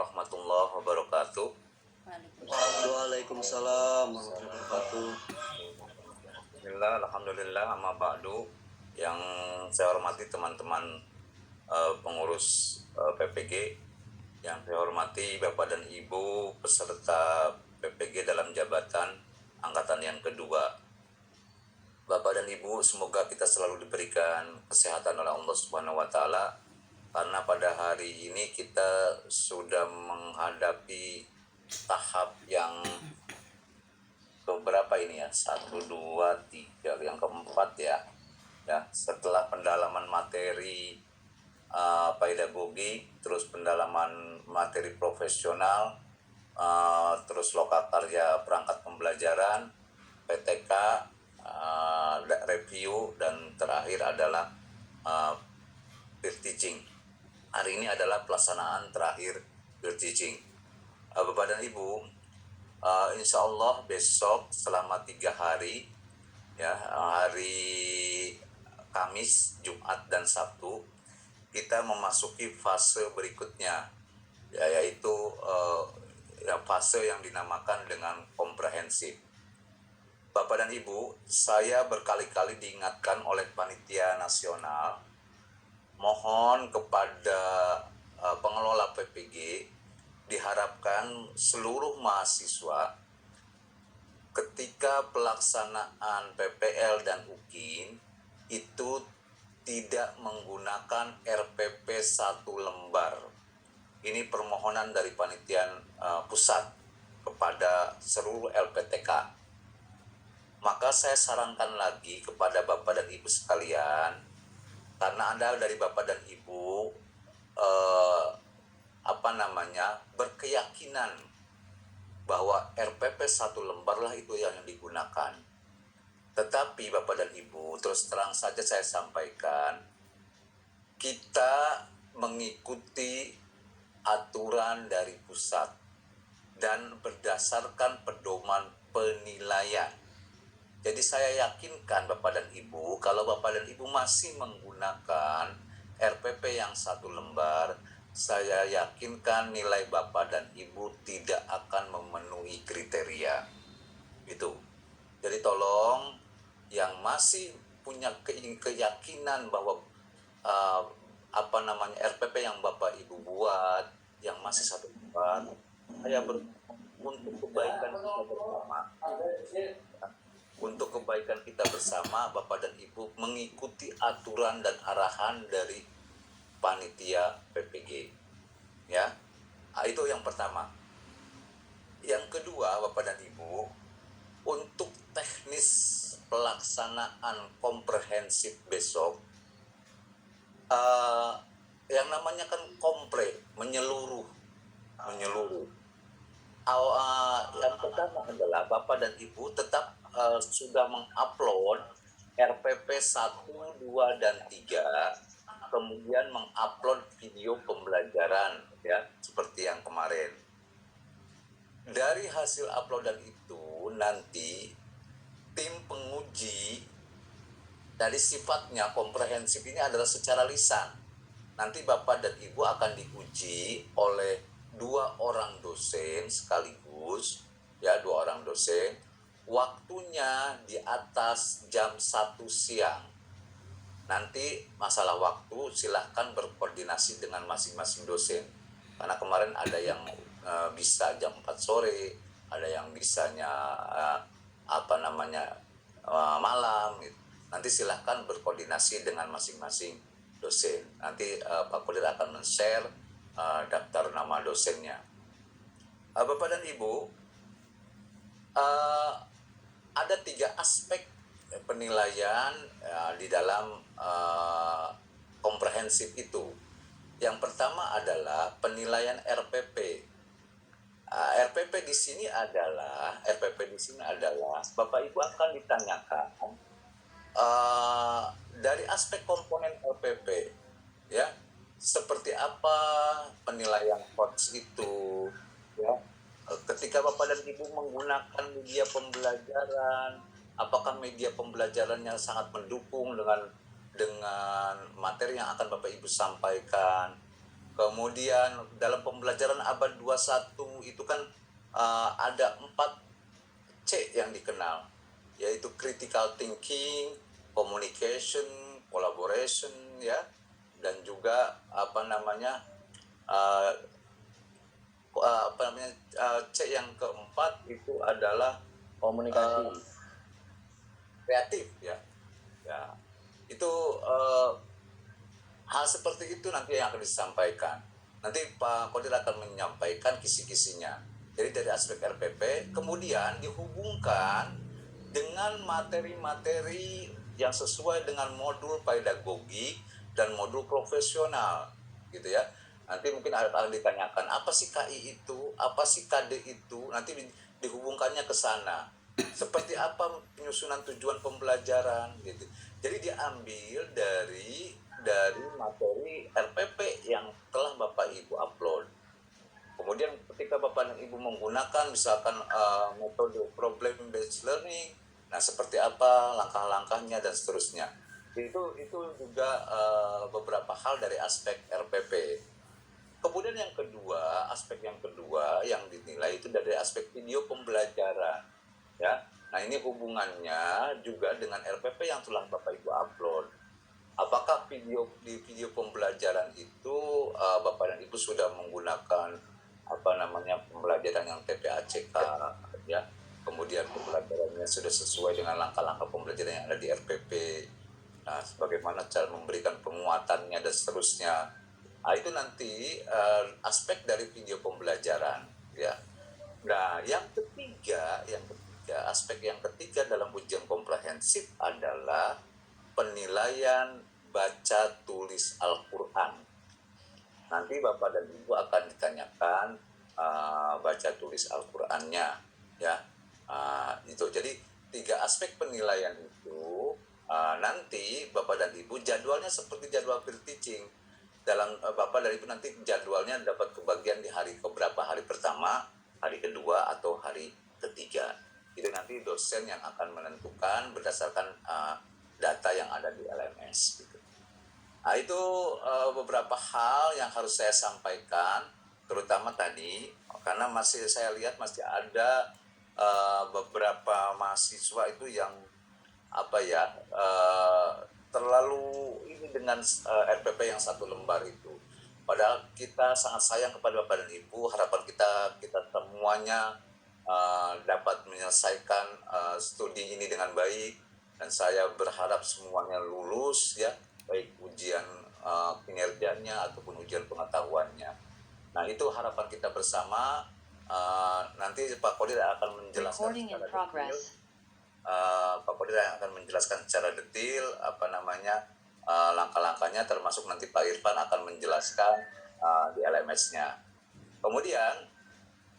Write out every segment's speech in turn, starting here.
warahmatullahi wabarakatuh. Waalaikumsalam warahmatullahi wabarakatuh. Bismillah, alhamdulillah, amma ba'du. Yang saya hormati teman-teman pengurus PPG, yang saya hormati Bapak dan Ibu peserta PPG dalam jabatan angkatan yang kedua. Bapak dan Ibu, semoga kita selalu diberikan kesehatan oleh Allah Subhanahu wa taala, karena pada hari ini kita sudah menghadapi tahap yang beberapa ini ya, 1, 2, 3, yang keempat ya, setelah pendalaman materi pedagogi, terus pendalaman materi profesional, terus lokakarya perangkat pembelajaran, PTK, review, dan terakhir adalah peer teaching. Hari ini adalah pelaksanaan terakhir peer teaching. Bapak dan Ibu, insya Allah besok selama 3 hari, ya, hari Kamis, Jumat, dan Sabtu, kita memasuki fase berikutnya, ya, yaitu fase yang dinamakan dengan komprehensif. Bapak dan Ibu, saya berkali-kali diingatkan oleh panitia nasional, mohon kepada pengelola PPG, diharapkan seluruh mahasiswa ketika pelaksanaan PPL dan UKIN itu tidak menggunakan RPP 1 lembar. Ini permohonan dari panitia pusat kepada seluruh LPTK. Maka saya sarankan lagi kepada Bapak dan Ibu sekalian, karena Anda dari Bapak dan Ibu berkeyakinan bahwa RPP 1 lembar lah itu yang digunakan. Tetapi Bapak dan Ibu, terus terang saja saya sampaikan, kita mengikuti aturan dari pusat dan berdasarkan pedoman penilaian. Jadi saya yakinkan Bapak dan Ibu, kalau Bapak dan Ibu masih menggunakan RPP yang 1 lembar, saya yakinkan nilai Bapak dan Ibu tidak akan memenuhi kriteria itu. Jadi tolong yang masih punya keyakinan bahwa RPP yang Bapak Ibu buat yang masih 1 lembar, saya untuk kebaikan kita bersama, Bapak dan Ibu mengikuti aturan dan arahan dari panitia PPG, ya. Itu yang pertama. Yang kedua, Bapak dan Ibu, untuk teknis pelaksanaan komprehensif besok, yang namanya kan menyeluruh. Yang pertama adalah Bapak dan Ibu tetap sudah mengupload RPP 1, 2, dan 3, kemudian mengupload video pembelajaran, ya, seperti yang kemarin. Dari hasil uploadan itu nanti tim penguji, dari sifatnya komprehensif ini adalah secara lisan. Nanti Bapak dan Ibu akan diuji oleh 2 orang dosen sekaligus, ya, 2 orang dosen. Waktunya di atas jam 1 siang. Nanti masalah waktu silahkan berkoordinasi dengan masing-masing dosen. Karena kemarin ada yang bisa jam 4 sore, ada yang bisanya malam gitu. Nanti silahkan berkoordinasi dengan masing-masing dosen. Nanti Pak Kodir akan men-share daftar nama dosennya. Bapak dan Ibu, ada 3 aspek penilaian di dalam komprehensif itu. Yang pertama adalah penilaian RPP. RPP di sini adalah Bapak Ibu akan ditanyakan dari aspek komponen RPP, ya, seperti apa penilaian coach itu, ya. Ketika Bapak dan Ibu menggunakan media pembelajaran, apakah media pembelajarannya sangat mendukung dengan materi yang akan Bapak Ibu sampaikan. Kemudian dalam pembelajaran abad 21 itu kan ada 4 C yang dikenal, yaitu critical thinking, communication, collaboration, ya, dan juga uh, C yang keempat itu adalah Komunikasi. kreatif, ya. Itu hal seperti itu nanti yang akan disampaikan. Nanti Pak Kodir akan menyampaikan kisi-kisinya. Jadi dari aspek RPP, kemudian dihubungkan dengan materi-materi yang sesuai dengan modul pedagogi dan modul profesional, gitu ya. Nanti mungkin akan ditanyakan, apa sih KI itu, apa sih KD itu, nanti dihubungkannya ke sana. Seperti apa penyusunan tujuan pembelajaran, gitu. Jadi diambil dari materi RPP yang telah Bapak Ibu upload. Kemudian ketika Bapak dan Ibu menggunakan misalkan metode problem based learning, nah seperti apa langkah-langkahnya dan seterusnya. Itu juga beberapa hal dari aspek RPP. Kemudian aspek yang kedua yang dinilai itu dari aspek video pembelajaran, ya. Nah, ini hubungannya juga dengan RPP yang telah Bapak Ibu upload. Apakah di video pembelajaran itu Bapak dan Ibu sudah menggunakan pembelajaran yang TPACK, ya, kemudian pembelajarannya sudah sesuai dengan langkah-langkah pembelajaran yang ada di RPP, nah bagaimana cara memberikan penguatannya dan seterusnya. Nah, itu nanti aspek dari video pembelajaran, ya. Nah, aspek yang ketiga dalam ujian komprehensif adalah penilaian baca tulis Al-Quran. Nanti Bapak dan Ibu akan ditanyakan baca tulis Al-Qurannya, ya. Itu jadi 3 aspek penilaian itu. Nanti Bapak dan Ibu jadwalnya seperti jadwal peer teaching. Dalam Bapak dan Ibu nanti jadwalnya dapat kebagian di hari keberapa, hari pertama, hari kedua, atau hari ketiga. Itu nanti dosen yang akan menentukan berdasarkan data yang ada di LMS, gitu. Nah, itu beberapa hal yang harus saya sampaikan, terutama tadi karena saya lihat masih ada beberapa mahasiswa itu yang terlalu ini dengan RPP yang 1 lembar itu. Padahal kita sangat sayang kepada Bapak dan Ibu, harapan kita semuanya dapat menyelesaikan studi ini dengan baik, dan saya berharap semuanya lulus, ya, baik ujian kinerjanya ataupun ujian pengetahuannya. Nah, itu harapan kita bersama. Nanti Pak Kodir akan menjelaskan secara detail. Pak Kodir akan menjelaskan secara detail langkah-langkahnya, termasuk nanti Pak Irfan akan menjelaskan di LMS-nya. Kemudian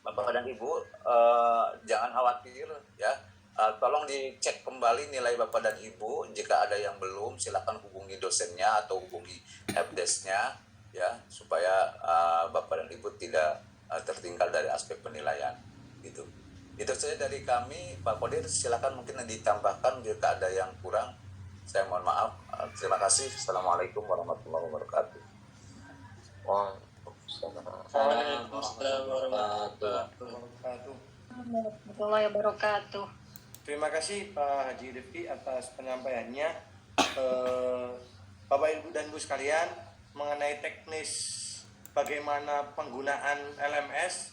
Bapak dan Ibu jangan khawatir, ya. Tolong dicek kembali nilai Bapak dan Ibu. Jika ada yang belum, silakan hubungi dosennya atau hubungi helpdesk-nya, ya, supaya Bapak dan Ibu tidak tertinggal dari aspek penilaian, gitu. Itu saja dari kami. Pak Kodir, silakan mungkin ditambahkan jika ada yang kurang. Saya mohon maaf. Terima kasih. Assalamualaikum warahmatullahi wabarakatuh. Waalaikumsalam warahmatullahi wabarakatuh. Terima kasih Pak Haji Rifki atas penyampaiannya. Bapak Ibu dan Ibu sekalian, mengenai teknis bagaimana penggunaan LMS,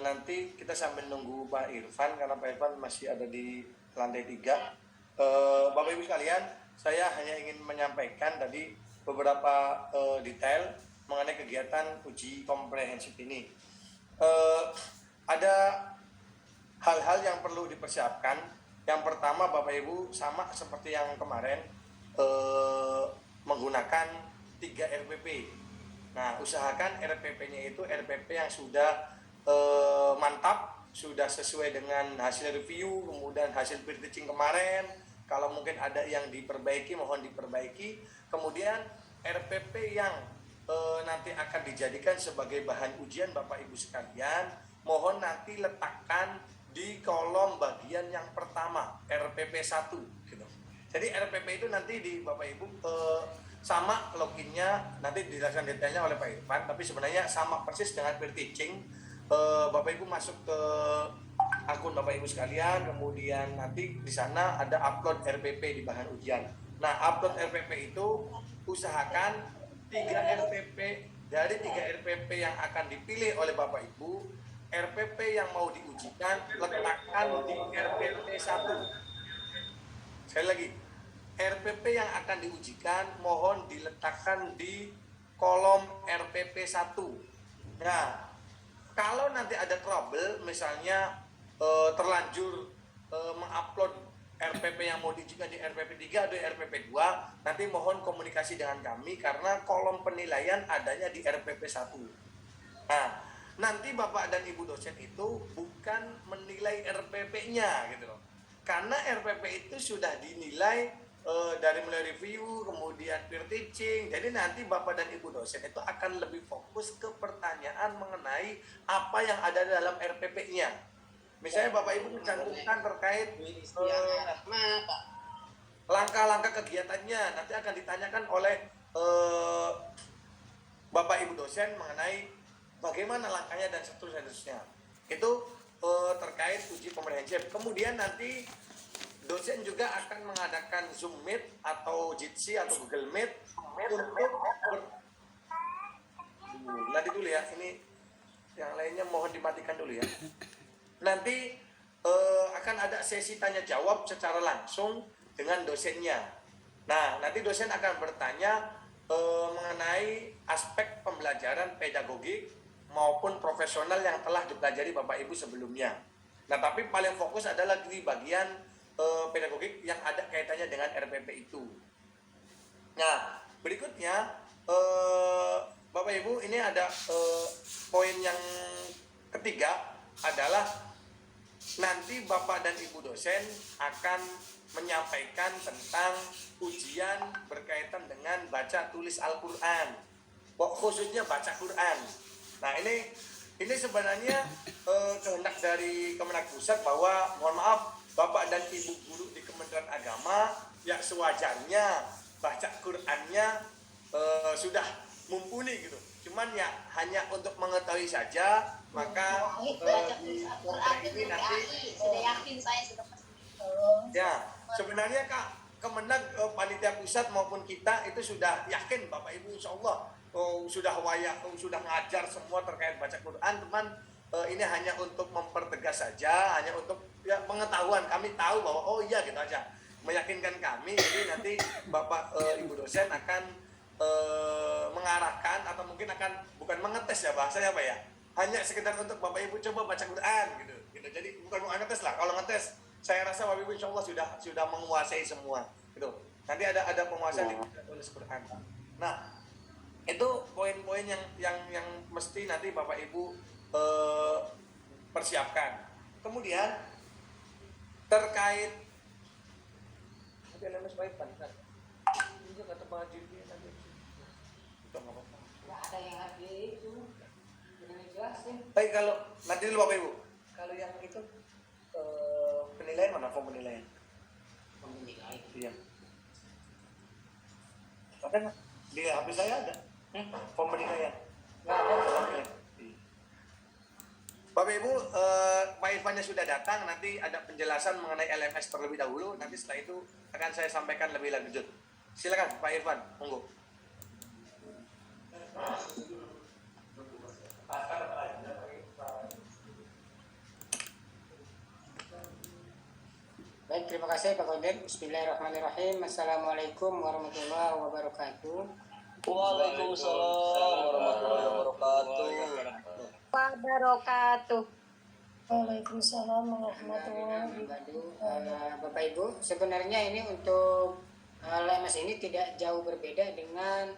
nanti kita sambil nunggu Pak Irfan karena Pak Irfan masih ada di lantai 3. Bapak Ibu sekalian, saya hanya ingin menyampaikan tadi beberapa detail mengenai kegiatan uji komprehensif ini. Ada hal-hal yang perlu dipersiapkan. Yang pertama, Bapak Ibu, sama seperti yang kemarin, menggunakan 3 RPP. Nah, usahakan RPP-nya itu RPP yang sudah mantap, sudah sesuai dengan hasil review, kemudian hasil peer teaching kemarin. Kalau mungkin ada yang diperbaiki, mohon diperbaiki. Kemudian RPP yang nanti akan dijadikan sebagai bahan ujian Bapak Ibu sekalian, mohon nanti letakkan di kolom bagian yang pertama, RPP 1 gitu. Jadi RPP itu nanti di Bapak Ibu sama loginnya, nanti dijelaskan detailnya oleh Pak Irfan, tapi sebenarnya sama persis dengan peer teaching. Bapak Ibu masuk ke akun Bapak Ibu sekalian, kemudian nanti di sana ada upload RPP di bahan ujian. Nah, upload RPP itu usahakan 3 RPP dari 3 RPP yang akan dipilih oleh Bapak Ibu, RPP yang mau diujikan letakkan di RPP 1. Sekali lagi, RPP yang akan diujikan mohon diletakkan di kolom RPP 1. Nah, kalau nanti ada trouble, misalnya terlanjur mengupload RPP yang mau diujikan di RPP 3 atau RPP 2, nanti mohon komunikasi dengan kami karena kolom penilaian adanya di RPP 1. Nah, nanti Bapak dan Ibu dosen itu bukan menilai RPP-nya gitu loh. Karena RPP itu sudah dinilai dari mulai review, kemudian peer teaching. Jadi nanti Bapak dan Ibu dosen itu akan lebih fokus ke pertanyaan mengenai apa yang ada dalam RPP-nya. Misalnya Bapak Ibu mencantumkan terkait langkah-langkah kegiatannya, nanti akan ditanyakan oleh Bapak Ibu dosen mengenai bagaimana langkahnya dan seterusnya. Itu terkait uji komprehensif. Kemudian nanti dosen juga akan mengadakan Zoom Meet atau Jitsi atau Google Meet untuk nanti dulu ya, ini yang lainnya mohon dimatikan dulu ya. Nanti akan ada sesi tanya jawab secara langsung dengan dosennya. Nah, nanti dosen akan bertanya mengenai aspek pembelajaran pedagogik maupun profesional yang telah dipelajari Bapak Ibu sebelumnya. Nah, tapi paling fokus adalah di bagian pedagogik yang ada kaitannya dengan RPP itu. Nah, berikutnya Bapak Ibu, ini ada poin yang ketiga adalah nanti Bapak dan Ibu dosen akan menyampaikan tentang ujian berkaitan dengan baca tulis Al-Quran, khususnya baca Quran. Nah, ini sebenarnya kehendak dari Kemenak Pusat bahwa mohon maaf Bapak dan Ibu guru di Kementerian Agama yang sewajarnya baca Qurannya sudah mumpuni gitu. Cuman ya hanya untuk mengetahui saja, maka di ini nanti sudah yakin saya sudah pasti. ya sebenarnya Kak Kemenak panitia pusat maupun kita itu sudah yakin Bapak Ibu insya Allah sudah sudah ngajar semua terkait baca Quran, teman. Ini hanya untuk mempertegas saja, hanya untuk ya, pengetahuan. Kami tahu bahwa oh iya gitu aja, meyakinkan kami. Jadi nanti Bapak Ibu dosen akan mengarahkan atau mungkin akan bukan mengetes ya bahasanya apa ya, hanya sekedar untuk Bapak Ibu coba baca Quran gitu. Jadi bukan mau ngetes lah. Kalau ngetes, saya rasa Bapak Ibu insya Allah sudah menguasai semua gitu. Nanti ada penguasaan di tulis Quran. Nah, itu poin-poin yang mesti nanti Bapak Ibu persiapkan. Kemudian terkait ada yang hari itu jelasin. Baik, kalau nanti dulu Bapak Ibu. Kalau yang itu penilaian mana form penilaian? Menilai. Iya. Ada di HP saya ada. Form penilaian. Nggak ada. Bapak Ibu, Pak Irfannya sudah datang, nanti ada penjelasan mengenai LMS terlebih dahulu, nanti setelah itu akan saya sampaikan lebih lanjut. Silakan Pak Irfan, monggo. Baik, terima kasih Pak Kodir. Bismillahirrahmanirrahim. Assalamualaikum warahmatullahi wabarakatuh. Waalaikumsalam warahmatullahi wabarakatuh. Wabarakatuh. Waalaikumsalam warahmatullahi wabarakatuh. Bapak Ibu, sebenarnya ini untuk LMS ini tidak jauh berbeda dengan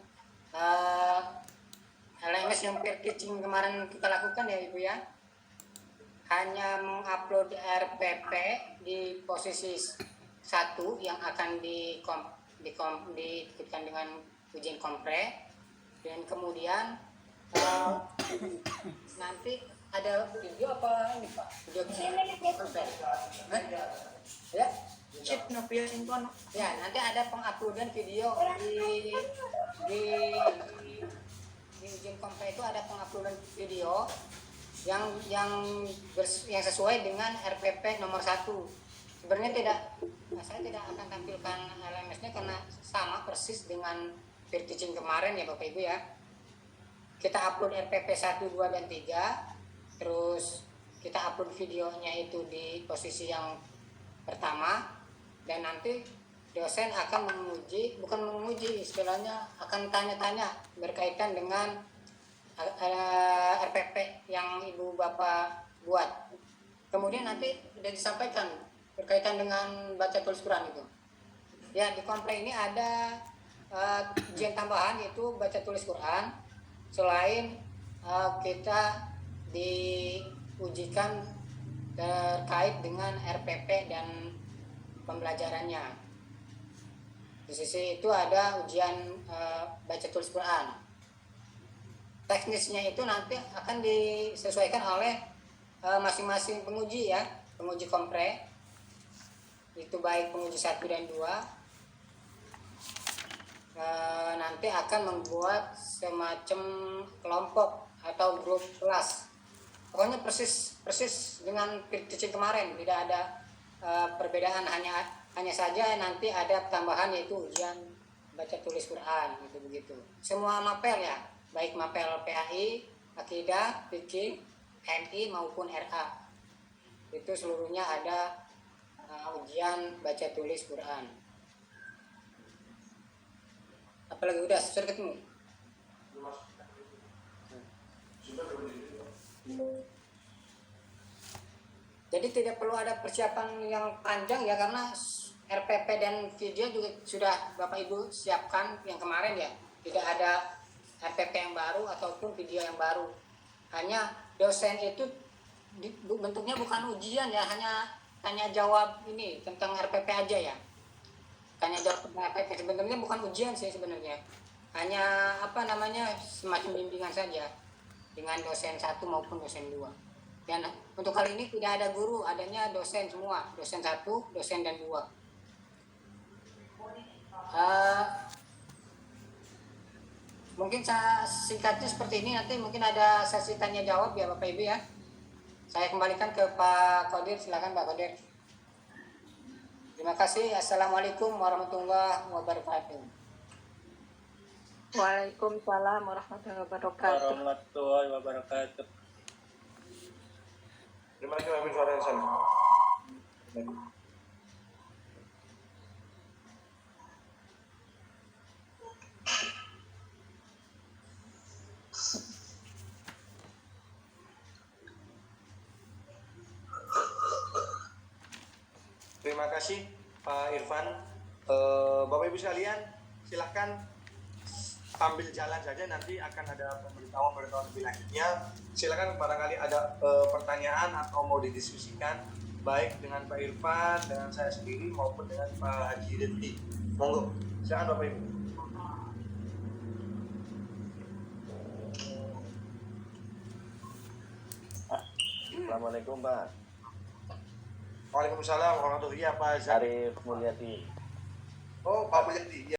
LMS yang peer teaching kemarin kita lakukan ya Ibu ya. Hanya mengupload RPP di posisi 1 yang akan diikutkan dengan ujian kompre, dan kemudian nanti ada video apa ini Pak? Video kompre. Ya? Chip no pia simpan. Ya, nanti ada penguploadan video di ujian kompe itu ada penguploadan video yang sesuai dengan RPP nomor 1. Sebenarnya saya tidak akan tampilkan LMS-nya karena sama persis dengan peer teaching kemarin ya Bapak Ibu ya. Kita upload RPP 1, 2, dan 3, terus kita upload videonya itu di posisi yang pertama, dan nanti dosen akan bukan menguji, istilahnya akan tanya-tanya berkaitan dengan RPP yang Ibu Bapak buat. Kemudian nanti sudah disampaikan berkaitan dengan baca tulis Quran itu. Ya, di komplek ini ada ujian tambahan yaitu baca tulis Quran. Selain kita diujikan terkait dengan RPP dan pembelajarannya. Di sisi itu ada ujian baca tulis Quran. Teknisnya itu nanti akan disesuaikan oleh masing-masing penguji ya, penguji kompre. Itu baik penguji 1 dan 2. Nanti akan membuat semacam kelompok atau grup kelas. Pokoknya persis dengan peer teaching kemarin, tidak ada perbedaan, hanya saja nanti ada tambahan yaitu ujian baca tulis Quran gitu begitu. Semua mapel ya, baik mapel PAI, Akidah, Fikih, MI maupun RA. Itu seluruhnya ada ujian baca tulis Quran. Apalagi udah sudah ketemu. Jadi tidak perlu ada persiapan yang panjang ya, karena RPP dan video juga sudah Bapak Ibu siapkan yang kemarin ya. Tidak ada RPP yang baru ataupun video yang baru. Hanya dosen itu bentuknya bukan ujian ya, hanya tanya jawab ini tentang RPP aja ya. Tanya jawab tentang RPP sebenarnya bukan ujian sih sebenarnya. Hanya semacam bimbingan saja dengan dosen 1 maupun dosen 2. Dan untuk kali ini tidak ada guru, adanya dosen semua, dosen 1, dosen dan 2. Mungkin singkatnya seperti ini, nanti mungkin ada sesi tanya jawab ya Bapak Ibu ya. Saya kembalikan ke Pak Kodir, silakan Pak Kodir. Terima kasih. Assalamualaikum warahmatullahi wabarakatuh. Waalaikumsalam warahmatullahi wabarakatuh. Warahmatullahi wabarakatuh. Terima kasih Amin suara yang sana. Terima kasih Pak Irfan. Bapak Ibu sekalian, silahkan ambil jalan saja, nanti akan ada pemberitahuan lebih lanjutnya. Silakan barangkali ada pertanyaan atau mau didiskusikan baik dengan Pak Irfan, dengan saya sendiri maupun dengan Pak Haji Ridli. Monggo, silakan Bapak Ibu. Assalamualaikum Pak. Waalaikumsalam warahmatullahi wabarakatuh. Arif Mulyadi. Oh, Pak Mulyadi.